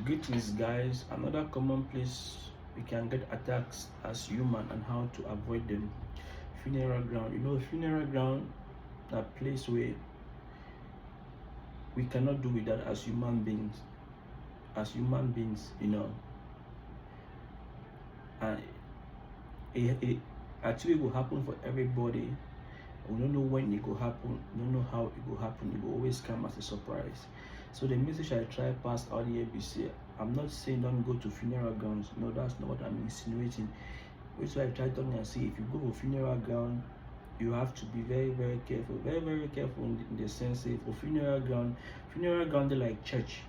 Greetings, guys. Another common place we can get attacks as human and how to avoid them. Funeral ground. Funeral ground, a place where we cannot do without as human beings. As human beings, and it actually will happen for everybody. We don't know when it will happen. We don't know how it will happen. It will always come as a surprise. So the message I try pass out here be I'm not saying don't go to funeral grounds. No, that's not what I'm insinuating. Which I try to and say if you go to funeral ground, you have to be very, very careful. Very, very careful in the sense that for funeral ground they like church.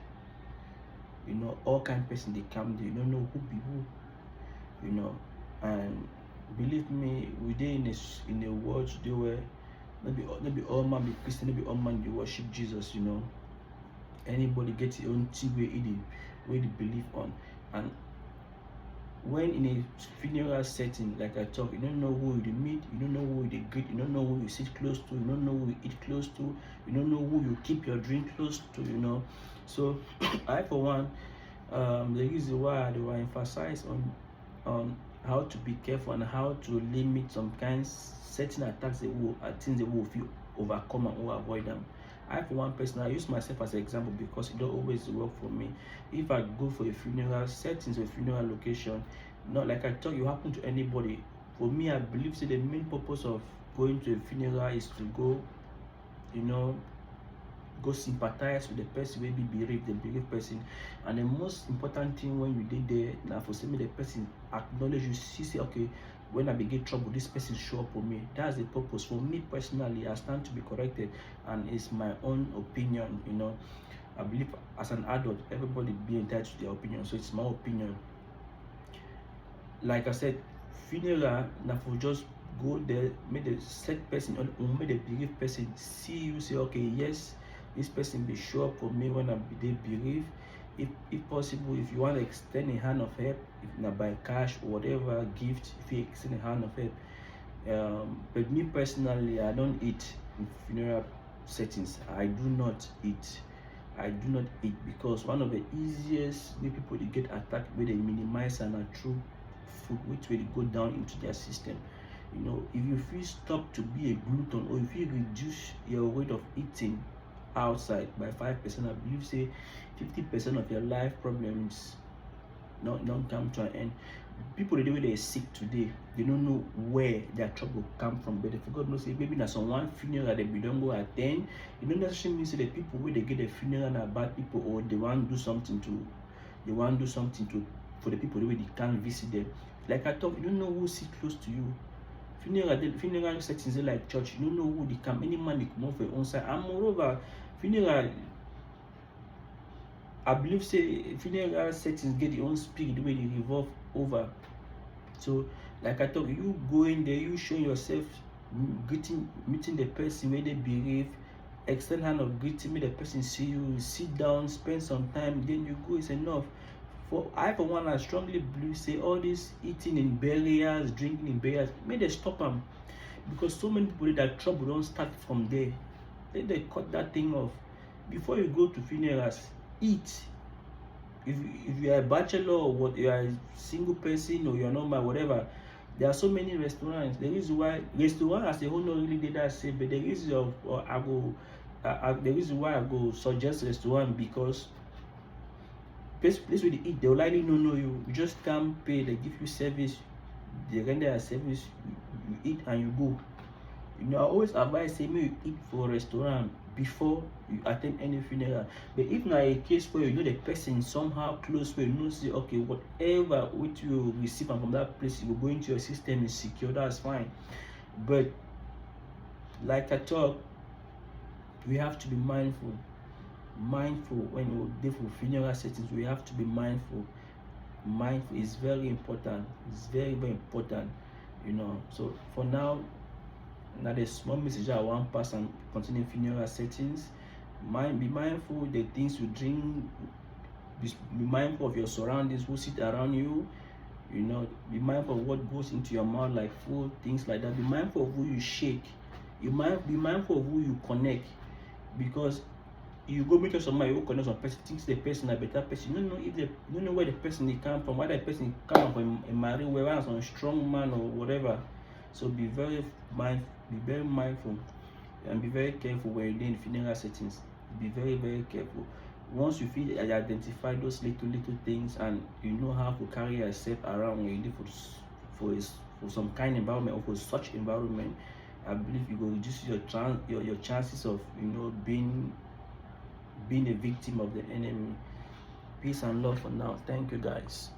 All kind of person they come there. You don't know who be who. And believe me, we dey in a world today where maybe all man be Christian, maybe all man be worship Jesus. Anybody get your own thing where they believe on. And when in a funeral setting, like I talk, you don't know who you meet, you don't know who you greet, you don't know who you sit close to, you don't know who you eat close to, you don't know who you keep your drink close to. So I for one, the reason why they will emphasize on how to be careful and how to limit some kinds certain attacks things they will feel overcome and will avoid them. I for one person, I use myself as an example because it don't always work for me. If I go for a funeral settings, a funeral location, not like I tell you happen to anybody. For me, I believe the main purpose of going to a funeral is to go, go sympathize with the person wey be bereaved, the bereaved person. And the most important thing when you did there now for say the person acknowledge you, say okay, when I begin trouble, this person show up for me. That's the purpose. For me personally, I stand to be corrected, and it's my own opinion. I believe as an adult, everybody be entitled to their opinion, so it's my opinion. Like I said, funeral now for just go there, make the sad person or make the bereaved person see you, say okay, yes, this person will show up for me when I be bereaved. If possible, if you want to extend a hand of help, if not by cash or whatever gift, if you extend a hand of help. But me personally, I don't eat in funeral settings. I do not eat because one of the easiest way people they get attacked where they minimize and are true food which will go down into their system. If you feel stop to be a glutton, or if you reduce your rate of eating outside by 5%, I believe say 50% of your life problems don't come to an end. People the way they sick today, they don't know where their trouble come from, but if God knows, say maybe that's on one funeral that we don't go attend. It don't necessarily mean say the people where they get a funeral are bad people, or they want to do something for the people the way they can't visit them. Like I talk, you don't know who sit close to you. Funeral settings like church, you don't know who they come. Any man they come off your own side. And moreover, funeral, I believe say funeral settings get their own spirit the way they revolve over. So like I talk, you go in there, you show yourself, meeting the person where they bereave, extend hand of greeting, make the person see you, sit down, spend some time, then you go, it's enough. For one, I strongly believe say all this eating in burials, drinking in burials, may they stop them, because so many people that trouble don't start from there. Then they cut that thing off. Before you go to funerals, eat. If you are a bachelor or what, you are a single person or you're normal, whatever, there are so many restaurants. The reason why restaurant as a whole not really did that safe, but the reason the reason why I go suggest restaurant because place where they eat, they will likely don't know you. You just come pay, they give you service, they render a service, you eat and you go. I always advise say you eat for a restaurant before you attend any funeral. But if not a case where the person somehow close, where say okay, whatever which you receive from that place, you will go into your system is secure, that's fine. But like I talk, we have to be mindful when we go for funeral settings. We have to be mindful is very important. It's very, very important. So for now the small message I want pass and continue funeral settings. Be mindful the things you drink, be mindful of your surroundings, who sit around you. Be mindful of what goes into your mouth, like food, things like that. Be mindful of who you shake. Be mindful of who you connect, because you go meet somebody, you go connect some person, thinks the person a better person. You don't know if you don't know where the person they come from, whether the person come from a married, whether some strong man or whatever. So be very mindful and be very careful when you're doing funeral settings. Be very careful. Once you feel identify those little things and you know how to carry yourself around when you live for some kind of environment or for such environment, I believe you will reduce your chances of being a victim of the enemy. Peace and love for now. Thank you guys.